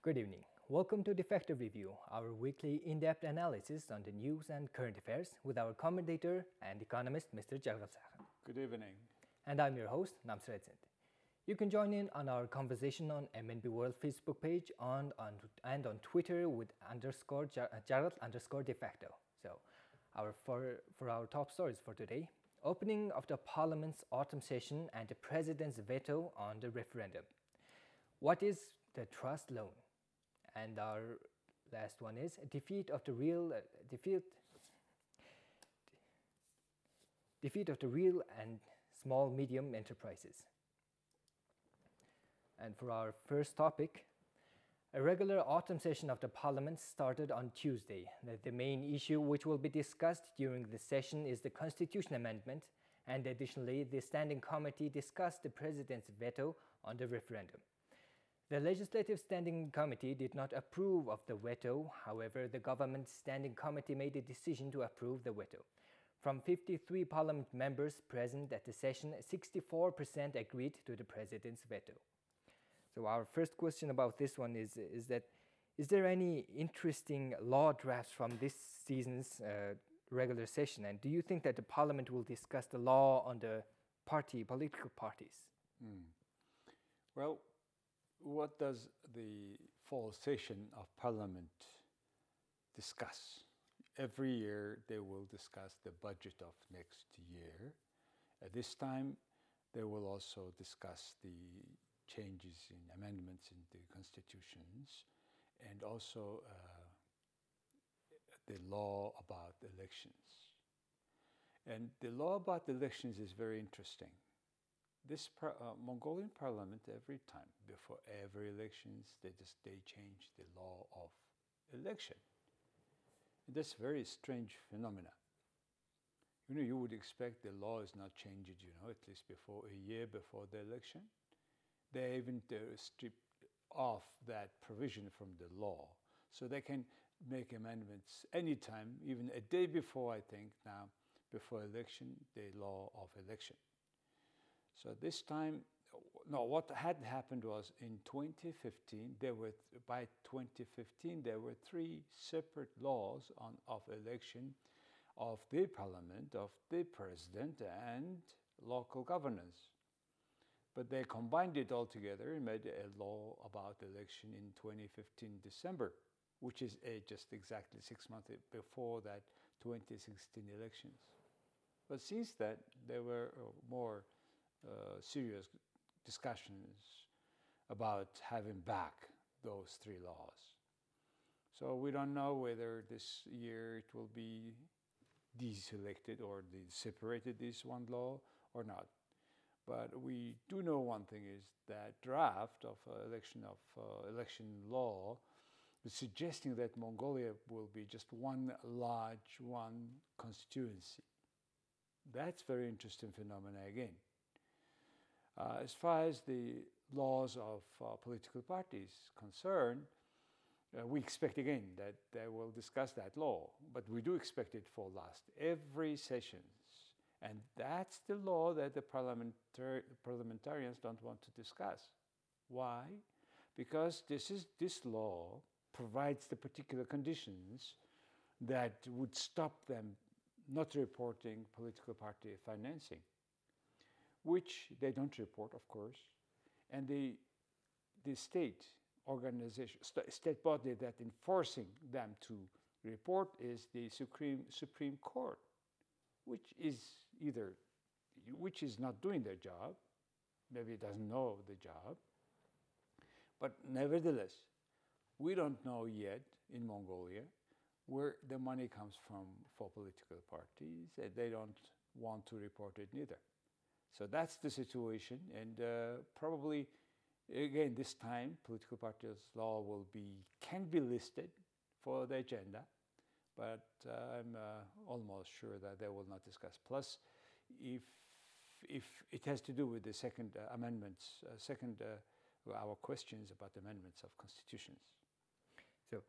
Good evening. Welcome to Defacto Review, our weekly in-depth analysis on the news and current affairs with our commentator and economist, Mr. Jargal. Good evening. And I'm your host, Namsred Sindh. You can join in on our conversation on MNB World Facebook page and on Twitter with _Jargal_Defacto. So, for our top stories for today, opening of the Parliament's autumn session and the President's veto on the referendum. What is the trust loan? And our last one is defeat of the real and small medium enterprises. And for our first topic, a regular autumn session of the Parliament started on Tuesday. The main issue which will be discussed during the session is the Constitution Amendment, and additionally, the Standing Committee discussed the President's veto on the referendum. The Legislative Standing Committee did not approve of the veto. However, the Government Standing Committee made a decision to approve the veto. From 53 Parliament members present at the session, 64% agreed to the President's veto. So our first question about this one is there any interesting law drafts from this season's regular session? And do you think that the Parliament will discuss the law on the political parties? Well, what does the fall session of Parliament discuss? Every year they will discuss the budget of next year. At this time, they will also discuss the changes in amendments in the constitutions and also the law about elections. And the law about elections is very interesting. This Mongolian parliament, every time before every elections, they change the law of election. And that's a very strange phenomena. You would expect the law is not changed, at least before a year before the election. They even stripped off that provision from the law, so they can make amendments anytime, even a day before. I think now, before election, the law of election. So this time, what had happened was in 2015, by 2015, there were three separate laws of election of the parliament, of the president, and local governance. But they combined it all together and made a law about election in 2015 December, which is just exactly 6 months before that 2016 elections. But since that, there were more serious discussions about having back those three laws. So we don't know whether this year it will be deselected or separated this one law or not. But we do know one thing is that draft of election law is suggesting that Mongolia will be just one constituency. That's very interesting phenomena again. As far as the laws of political parties concerned, we expect again that they will discuss that law, but we do expect it for last every sessions. And that's the law that the parliamentarians don't want to discuss. Why? Because this law provides the particular conditions that would stop them not reporting political party financing, which they don't report, of course. And the state organization, state body that enforcing them to report is the Supreme Court, which is not doing their job, maybe it doesn't know the job, but nevertheless, we don't know yet in Mongolia where the money comes from for political parties, and they don't want to report it neither. So that's the situation, and probably, again, this time, political parties law can be listed for the agenda, but I'm almost sure that they will not discuss. Plus, if it has to do with the second amendments, our questions about amendments of constitutions. So,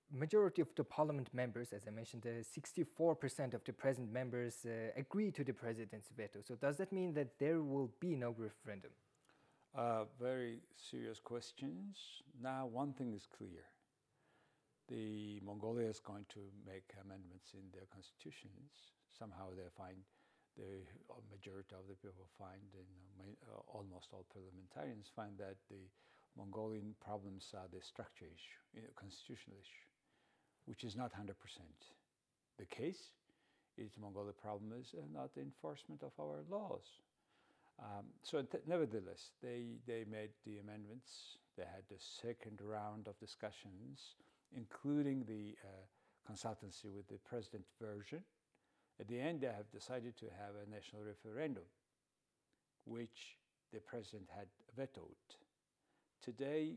majority of the parliament members, as I mentioned, 64% of the present members agree to the president's veto. So does that mean that there will be no referendum? Very serious questions. Now, one thing is clear. The Mongolia is going to make amendments in their constitutions. Somehow they find, the majority of the people find, and almost all parliamentarians find that the Mongolian problems are the structure issue, constitutional issue, which is not 100% the case. Its Mongolia problem is not the enforcement of our laws. So nevertheless, they made the amendments. They had the second round of discussions, including the consultancy with the president version. At the end, they have decided to have a national referendum, which the president had vetoed. Today,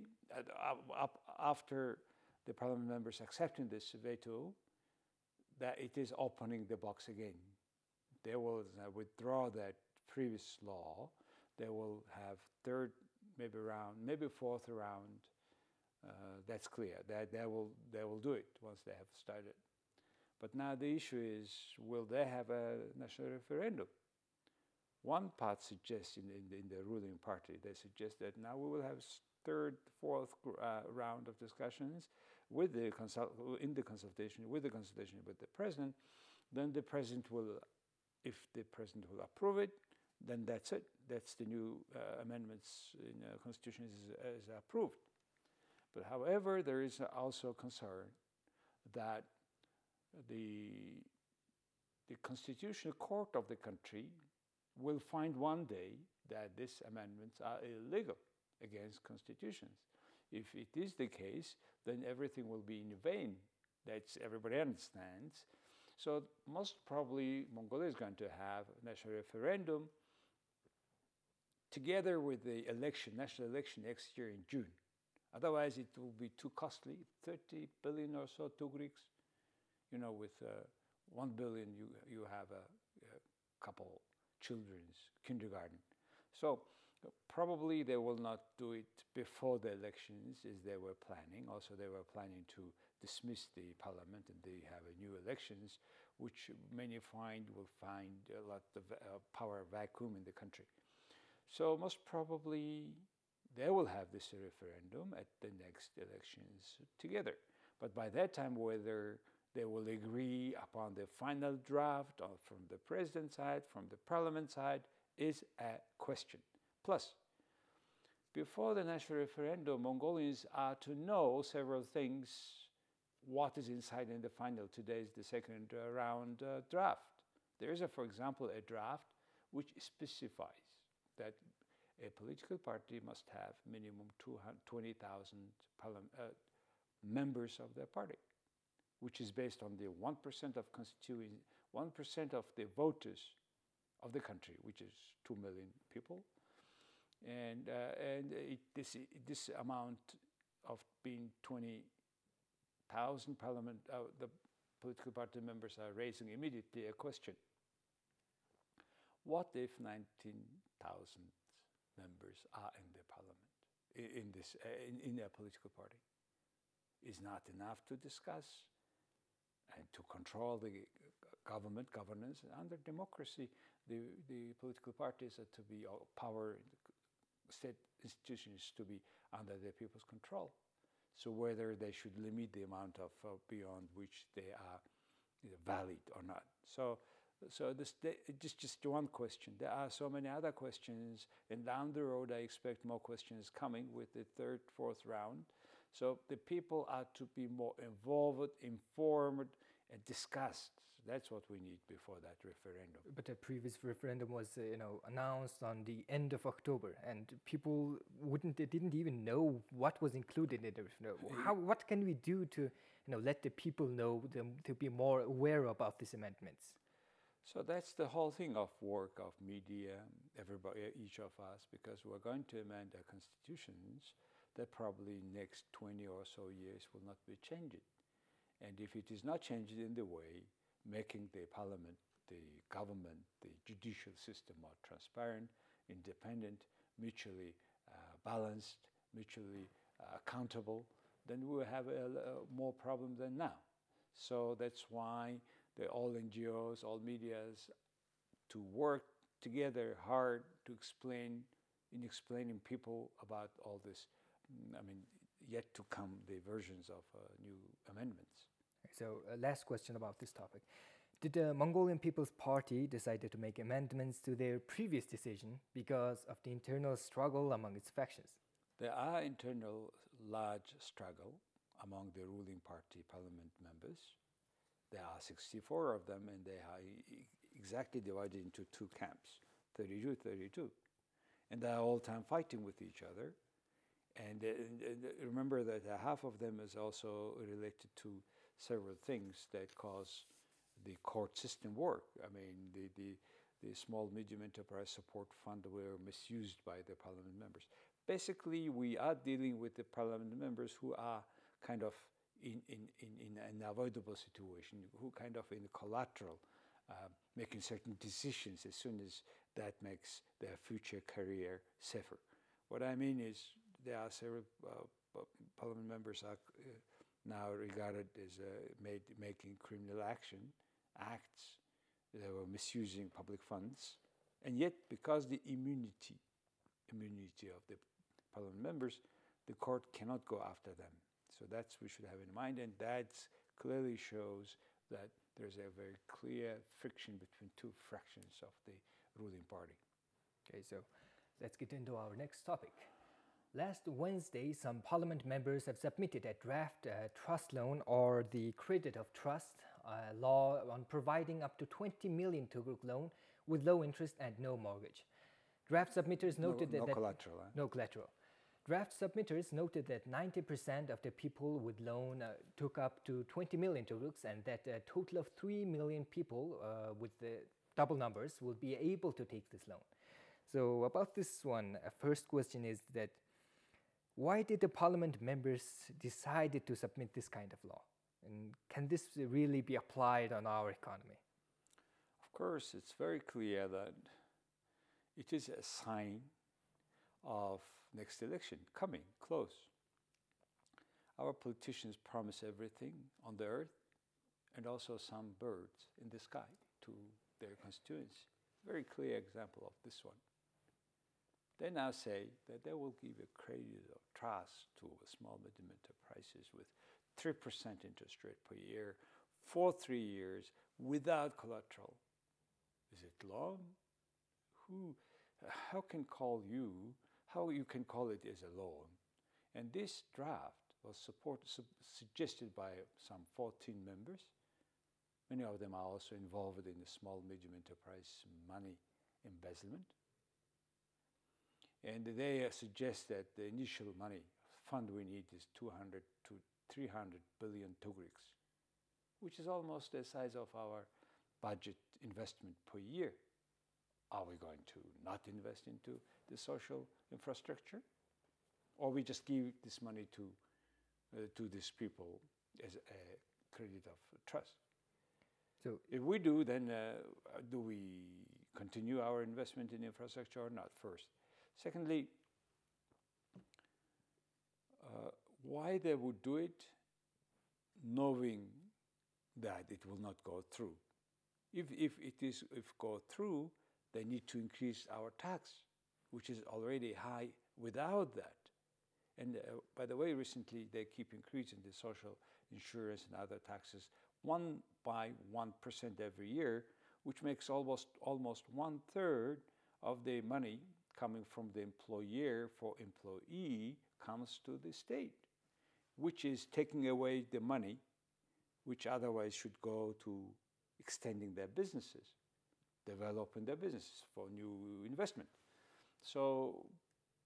after the parliament members accepting this veto, that it is opening the box again. They will withdraw that previous law. They will have third, maybe fourth round. That's clear. That they will do it once they have started. But now the issue is, will they have a national referendum? One part suggests in the ruling party, they suggest that now we will have third, fourth round of discussions with the consultation with the president. Then the president will, if the president will approve it, then that's it. That's the new amendments in the constitution is approved. But however, there is also concern that the constitutional court of the country will find one day that these amendments are illegal, against constitutions. If it is the case, then everything will be in vain. That's everybody understands. So most probably Mongolia is going to have a national referendum together with the national election next year in June. Otherwise it will be too costly, 30 billion or so tugriks. With 1 billion you have a couple children's kindergarten. So probably they will not do it before the elections as they were planning. Also, they were planning to dismiss the parliament and they have a new elections, which many will find a lot of power vacuum in the country. So most probably they will have this referendum at the next elections together. But by that time, whether they will agree upon the final draft from the president's side, from the parliament side, is a question. Plus, before the national referendum, Mongolians are to know several things, what is inside in the final. Today is the second round draft. There is, for example, a draft which specifies that a political party must have minimum 20,000 members of their party, which is based on the 1% of 1% of the voters of the country, which is 2 million people. And this amount of being 20,000 the political party members are raising immediately a question. What if 19,000 members are in the parliament, in a political party? Is not enough to discuss and to control the governance. Under democracy, the political parties are to be power, state institutions to be under the people's control. So whether they should limit the amount of beyond which they are valid or not. So just one question. There are so many other questions, and down the road I expect more questions coming with the third, fourth round. So the people are to be more involved, informed, and discussed. That's what we need before that referendum. But the previous referendum was, announced on the end of October, and people didn't even know what was included in the referendum. What can we do to, let the people know, to be more aware about these amendments? So that's the whole thing of work of media, everybody, each of us, because we're going to amend our constitutions that probably next 20 or so years will not be changed. And if it is not changed in the way, making the parliament, the government, the judicial system more transparent, independent, mutually balanced, mutually accountable, then we will have more problem than now. So that's why all NGOs, all medias, to work together hard to explain in explaining people about all this, yet to come the versions of new amendments. So, last question about this topic. Did the Mongolian People's Party decided to make amendments to their previous decision because of the internal struggle among its factions? There are internal large struggle among the ruling party parliament members. There are 64 of them, and they are exactly divided into two camps, 32, 32. And they are all time fighting with each other. And remember that half of them is also related to several things that cause the court system work. The small medium enterprise support fund were misused by the parliament members. Basically, we are dealing with the parliament members who are kind of in an avoidable situation, who kind of in collateral, making certain decisions as soon as that makes their future career safer. What I mean is there are several parliament members are now regarded as making criminal acts. They were misusing public funds, and yet because the immunity of the parliament members, the court cannot go after them. So that's we should have in mind, and that clearly shows that there's a very clear friction between two fractions of the ruling party. Okay, so let's get into our next topic. Last Wednesday, some parliament members have submitted a draft trust loan, or the credit of trust law, on providing up to 20 million Tobruk loan with low interest and no mortgage. Draft submitters noted no collateral. No collateral. Draft submitters noted that 90% of the people with loan took up to 20 million Tobruks, and that a total of 3 million people with the double numbers will be able to take this loan. So about this one, first question is that why did the parliament members decide to submit this kind of law? And can this really be applied on our economy? Of course, it's very clear that it is a sign of next election coming close. Our politicians promise everything on the earth and also some birds in the sky to their constituents. Very clear example of this one. They now say that they will give a credit of trust to small medium enterprises with 3% interest rate per year for 3 years without collateral. Is it long? How you can call it as a loan? And this draft was suggested by some 14 members. Many of them are also involved in the small medium enterprise money embezzlement. And they suggest that the initial money fund we need is 200 to 300 billion Togriks, which is almost the size of our budget investment per year. Are we going to not invest into the social infrastructure? Or we just give this money to these people as a credit of trust? So if we do, then do we continue our investment in infrastructure or not, first? Secondly, why they would do it knowing that it will not go through? If it go through, they need to increase our tax, which is already high without that. And by the way, recently they keep increasing the social insurance and other taxes 1% every year, which makes almost 1/3 of the money coming from the employer for employee comes to the state, which is taking away the money which otherwise should go to extending their businesses, developing their businesses for new investment. So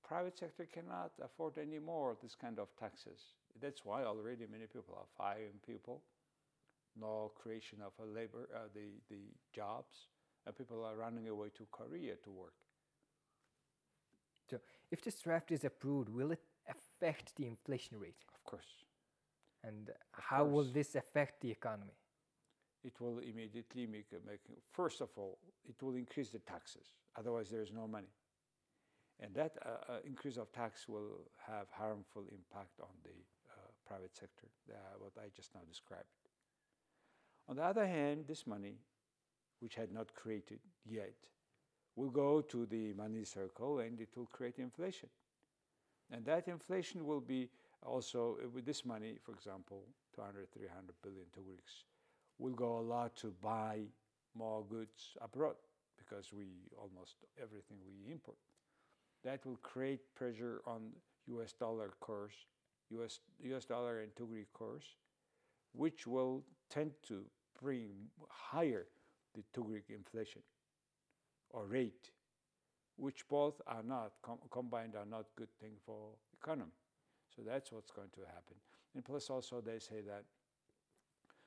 private sector cannot afford any more this kind of taxes. That's why already many people are firing people, no creation of a labor, the jobs, and people are running away to Korea to work. So if this draft is approved, will it affect the inflation rate? Of course. And how will this affect the economy? It will immediately first of all, it will increase the taxes. Otherwise, there is no money. And that increase of tax will have harmful impact on the private sector, what I just now described. On the other hand, this money, which had not created yet, will go to the money circle and it will create inflation. And that inflation will be also, with this money, for example, 200, 300 billion Tugriks, will go a lot to buy more goods abroad because almost everything we import. That will create pressure on US dollar course, US dollar and Tugri course, which will tend to bring higher the Tugrik inflation or rate, which both are not, combined are not good thing for economy. So that's what's going to happen. And plus also they say that,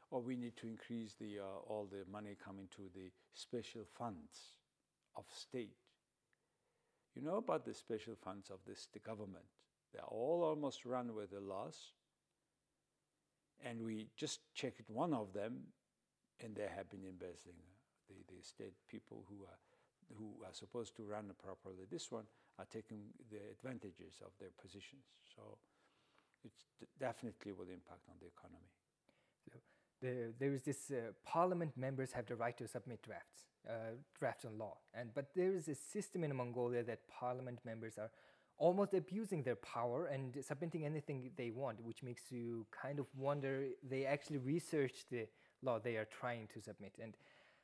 we need to increase all the money coming to the special funds of state. You know about the special funds of the government. They're all almost run with a loss. And we just checked one of them, and they have been embezzling. The state people who are supposed to run properly this one are taking the advantages of their positions. So it definitely will impact on the economy. So there is this parliament members have the right to submit drafts on law, but there is a system in Mongolia that parliament members are almost abusing their power and submitting anything they want, which makes you kind of wonder they actually research the law they are trying to submit. And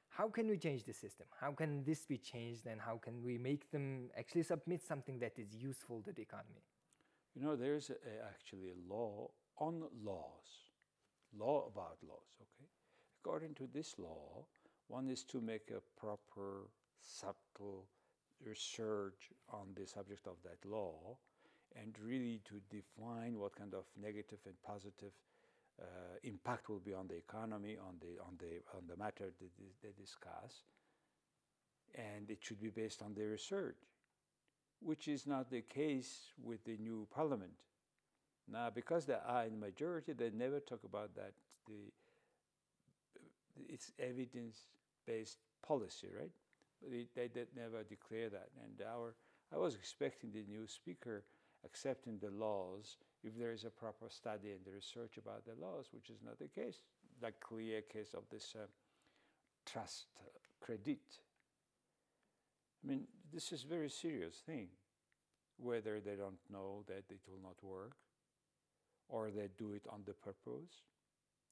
how can we change the system? How can this be changed, and how can we make them actually submit something that is useful to the economy? You know, there's actually a law on laws, law about laws, okay? According to this law, one is to make a proper, subtle research on the subject of that law and really to define what kind of negative and positive impact will be on the economy, on the matter they discuss, and it should be based on the research, which is not the case with the new parliament. Now, because they are in majority, they never talk about that. It's evidence-based policy, right? They never declare that. And I was expecting the new speaker accepting the laws if there is a proper study and the research about the laws, which is not the case. Like clear case of this trust credit. I mean, this is a very serious thing. Whether they don't know that it will not work, or they do it on the purpose.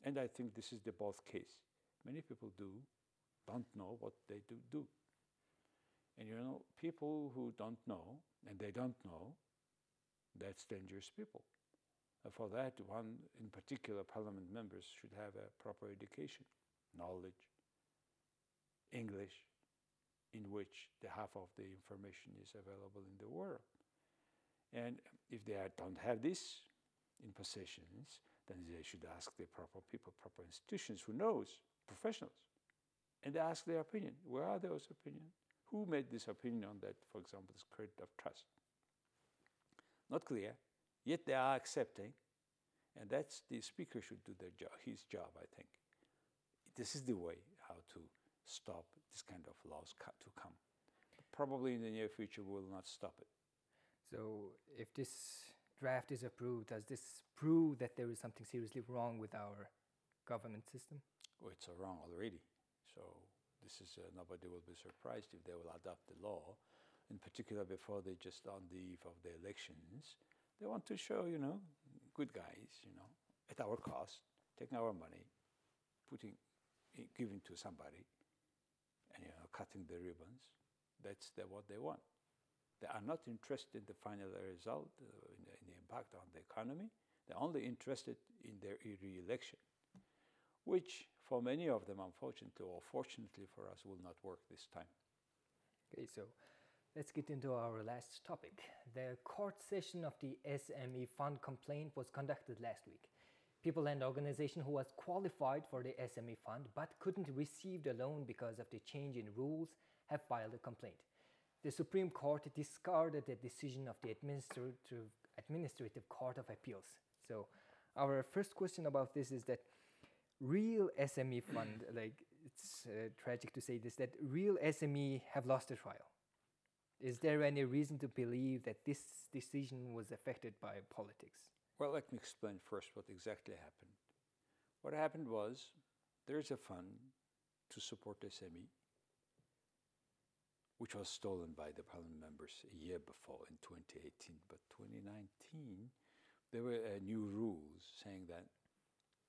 And I think this is the both case. Many people don't know what they do. And you know, people who don't know, and they don't know, that's dangerous people. And for that, one in particular, parliament members should have a proper education, knowledge, English, in which the half of the information is available in the world. And if they don't have this in possessions, then they should ask the proper people, proper institutions who knows, professionals, and ask their opinion. Where are those opinions? Who made this opinion on that, for example, this credit of trust? Not clear, yet they are accepting, and that's the speaker should do their job, his job, I think. This is the way how to stop this kind of laws to come. Probably in the near future we will not stop it. So if this draft is approved, does this prove that there is something seriously wrong with our government system? Oh, it's wrong already. So this is nobody will be surprised if they will adopt the law. In particular, before they just on the eve of the elections, they want to show, good guys, at our cost, taking our money, giving to somebody, and cutting the ribbons. That's what they want. They are not interested in the final result, in the impact on the economy. They're only interested in their re-election, which for many of them, unfortunately or fortunately for us, will not work this time. Okay, so let's get into our last topic. The court session of the SME fund complaint was conducted last week. People and organizations who was qualified for the SME fund but couldn't receive the loan because of the change in rules have filed a complaint. The Supreme Court discarded the decision of the Administrative Court of Appeals. So our first question about this is that real SME fund, it's tragic to say this, that real SME have lost a trial. Is there any reason to believe that this decision was affected by politics? Well, let me explain first what exactly happened. What happened was there's a fund to support SME. which was stolen by the parliament members a year before in 2018. But 2019, there were new rules saying that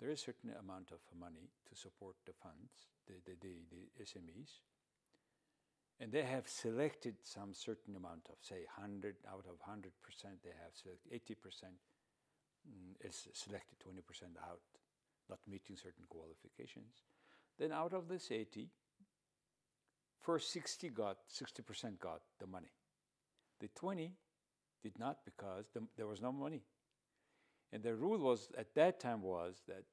there is a certain amount of money to support the funds, the SMEs, and they have selected some certain amount of, say, 100 out of 100%, they have selected 80% is selected, 20% out, not meeting certain qualifications. Then out of this 80, first 60% got the money. The 20 did not because there was no money. And the rule was, at that time, was that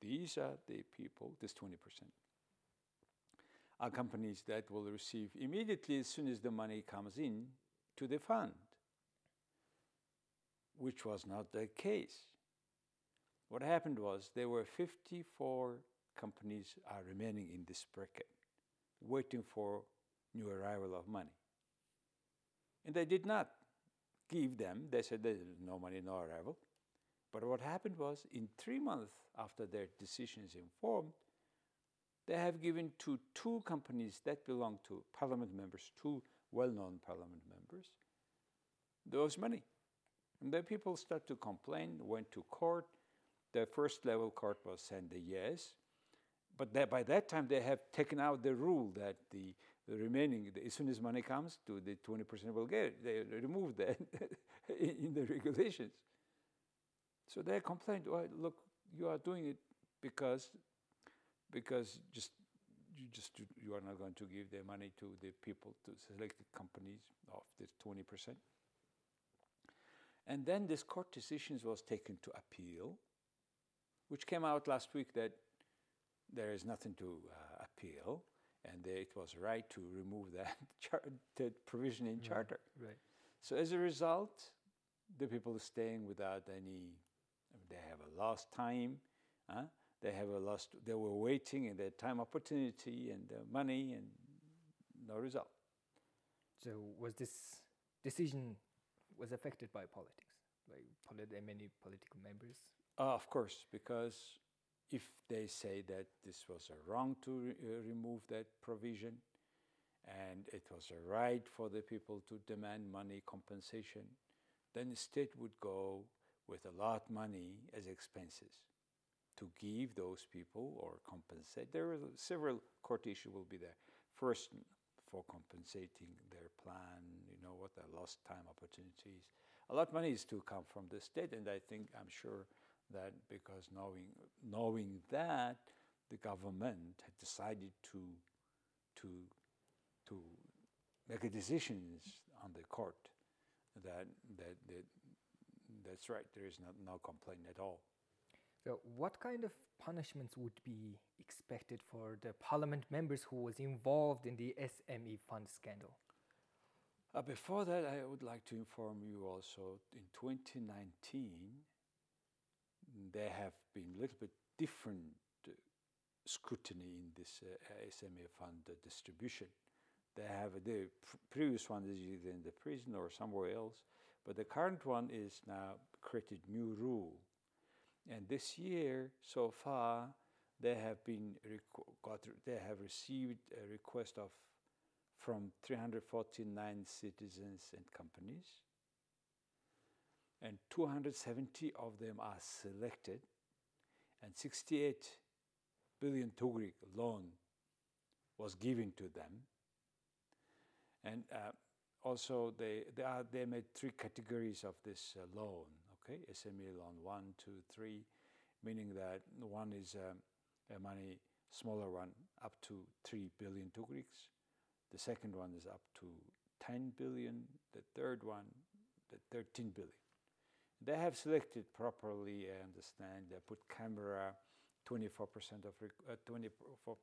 these are the people, this 20%, are companies that will receive immediately as soon as the money comes in to the fund, which was not the case. What happened was there were 54 companies are remaining in this bracket, waiting for new arrival of money. And they did not give them, they said there is no money, no arrival. But what happened was, in 3 months after their decision is informed, they have given to 2 companies that belong to parliament members, 2 well-known parliament members, those money. And then people start to complain, went to court. The first level court was saying the yes. But by that time, they have taken out the rule that the remaining, as soon as money comes, to the 20% will get it. They removed that in the regulations. So they complained, well, look, you are doing it because you are not going to give the money to the people, to selected companies of this 20%. And then this court decision was taken to appeal, which came out last week that there is nothing to appeal, and it was right to remove that provision in charter. Right. So as a result, the people are staying without any. They have a lost time. They were waiting in their time, opportunity, and money, and no result. So was this decision was affected by politics, by many political members? Of course, because if they say that this was wrong to remove that provision, and it was a right for the people to demand money compensation, then the state would go with a lot of money as expenses to give those people or compensate. There are several court issues will be there. First, for compensating their plan, what the lost time opportunities. A lot of money is to come from the state, and I'm sure that because knowing that, the government had decided to make a decisions on the court that's right. There is no complaint at all. So what kind of punishments would be expected for the parliament members who was involved in the SME fund scandal? Before that, I would like to inform you also, in 2019, there have been a little bit different scrutiny in this SME fund distribution. They have the previous one is either in the prison or somewhere else, but the current one is now created new rule. And this year, so far, they have received a request from 349 citizens and companies, and 270 of them are selected, and 68 billion tugrik loan was given to them. And also, they made 3 categories of this loan. Okay, SME loan 1, 2, 3, meaning that one is a money, smaller one, up to 3 billion tugriks. The second one is up to 10 billion. The third one, 13 billion. They have selected properly. I understand. They put camera, 24% of 24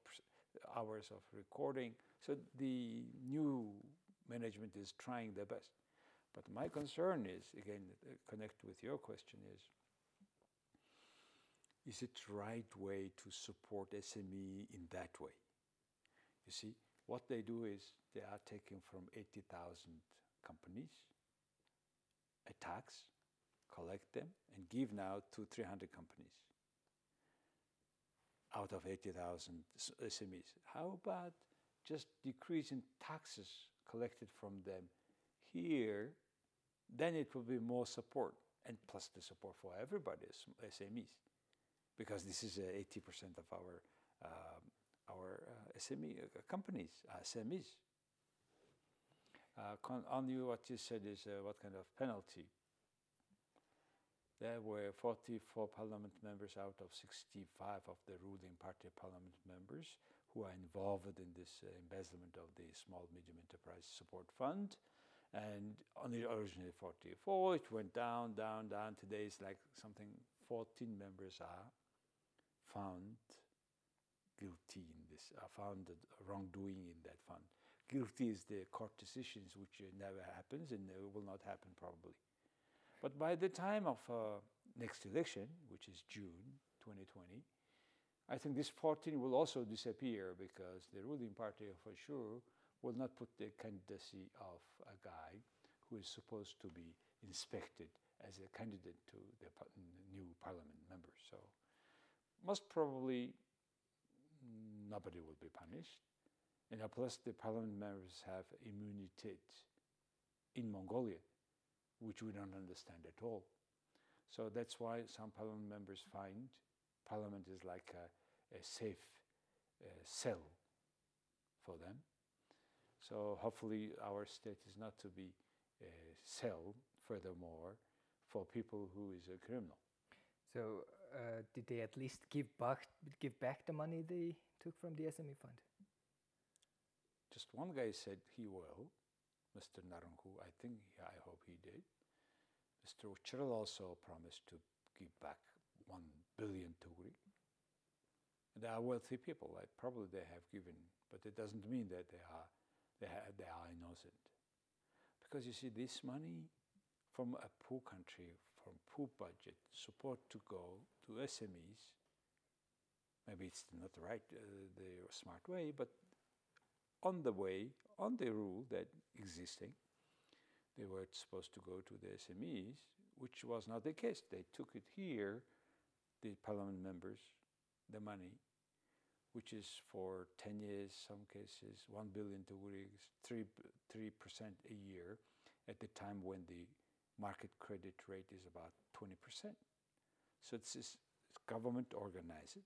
hours of recording. So the new management is trying their best. But my concern is, again, connect with your question is it right way to support SME in that way? You see, what they do is they are taking from 80,000 companies a tax, collect them, and give now to 300 companies out of 80,000 SMEs. How about just decreasing taxes collected from them here, then it will be more support, and plus the support for everybody, SMEs, because this is 80% of our SME companies, SMEs. Only what you said is what kind of penalty. There were 44 parliament members out of 65 of the ruling party parliament members who are involved in this embezzlement of the Small Medium Enterprise Support Fund. And only originally 44, it went down. Today it's like something 14 members are found guilty in this, found wrongdoing in that fund. Guilty is the court decisions, which never happens and will not happen probably. But by the time of next election, which is June 2020, I think this 14 will also disappear because the ruling party for sure will not put the candidacy of a guy who is supposed to be inspected as a candidate to the new parliament member. So most probably nobody will be punished. And plus the parliament members have immunity in Mongolia, which we don't understand at all. So that's why some parliament members find parliament is like a safe cell for them. So hopefully our state is not to be a cell, furthermore, for people who is a criminal. So did they at least give back the money they took from the SME fund? Just one guy said he will, Mr. Narungu, I hope he did. Mr. Uchral also promised to give back 1 billion tugri. They are wealthy people, probably they have given, but it doesn't mean that they are innocent. Because you see, this money from a poor country, from poor budget, support to go to SMEs, maybe it's not right, the smart way, but on the rule that existing, they were supposed to go to the SMEs, which was not the case. They took it here, the parliament members, the money, which is for 10 years, some cases, 1 billion tugris, 3% a year, at the time when the market credit rate is about 20%. So it's government organized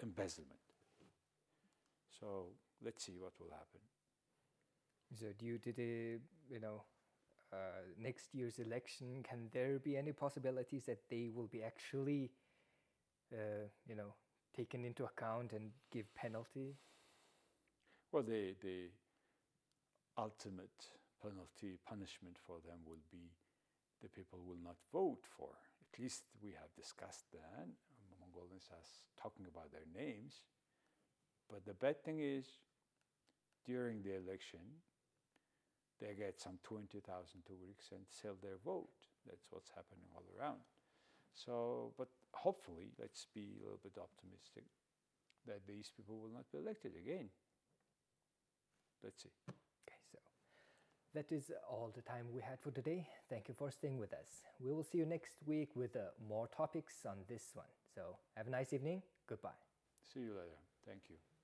embezzlement. So let's see what will happen. So due to the, next year's election, can there be any possibilities that they will be actually, taken into account and give penalty? Well, the ultimate punishment for them will be the people will not vote for. At least we have discussed that. Mongolians are talking about their names. But the bad thing is, during the election, they get some 20,000 tugriks and sell their vote. That's what's happening all around. So, but hopefully, let's be a little bit optimistic that these people will not be elected again. Let's see. Okay, so that is all the time we had for today. Thank you for staying with us. We will see you next week with more topics on this one. So have a nice evening. Goodbye. See you later. Thank you.